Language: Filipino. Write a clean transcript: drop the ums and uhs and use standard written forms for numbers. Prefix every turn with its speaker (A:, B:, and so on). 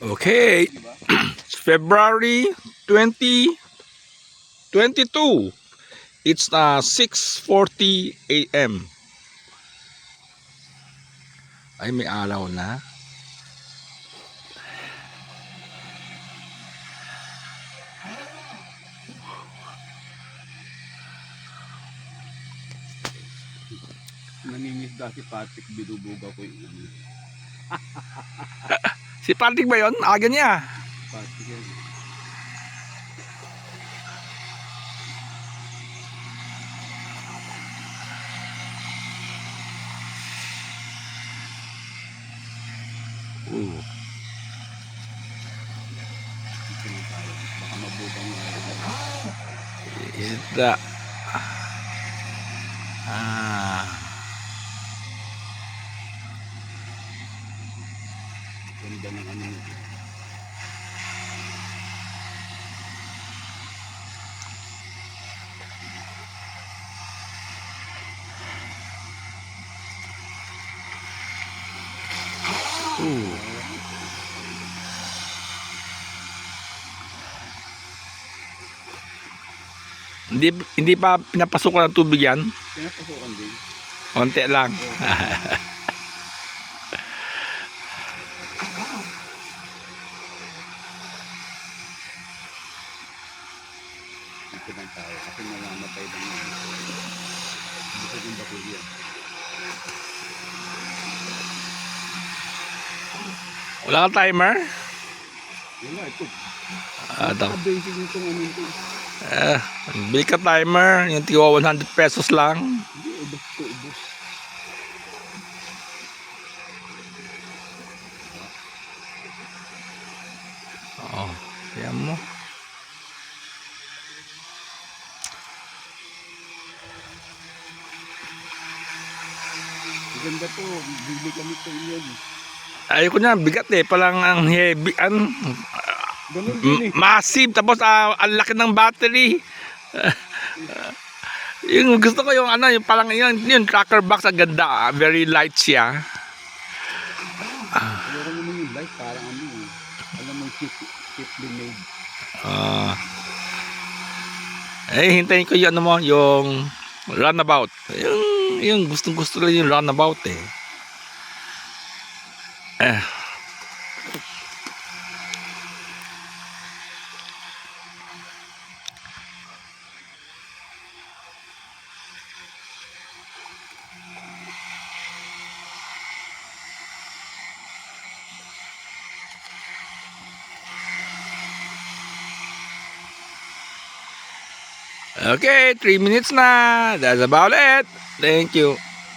A: Okay, it's February 2022. It's 6:40 a.m. Ay, may araw na.
B: Nangingisda si Patrick, binubuga ko yung ano.
A: Si Patrick ba yun? Aga niya.
B: Patrick yan. Dito na tayo. Baka mabugang
A: Isda. Ah.
B: ganda ng ano nito.
A: Hindi pa pinapasukan ng tubig yan.
B: Pinapasukan din.
A: Konti lang.
B: Dito na tayo. Kasi namamatay lang yun. Dito yung bakulya.
A: Wala kang timer?
B: Wala, ito.
A: Ito.
B: Basic nitong ano ito.
A: Bili ka timer. Yung tiwa 100 pesos lang.
B: Hindi, ubos ko, ubos.
A: Oh, yan mo.
B: Maganda to. Bili kami ito yan.
A: Ayoko na, bigat eh. Palang ang heavy.
B: Ganun din eh.
A: Massive. Tapos ang laki ng battery. Yung gusto ko yung ano, yung parang yung tracker box ang ganda. Very light siya.
B: Pero naman yung light, parang ano eh. Alam mo, cheaply made.
A: Hintayin ko yung ano mo, yung runabout. Yung gustong-gusto lang yung runabout eh. Okay, 3 minutes na. That's about it. Thank you.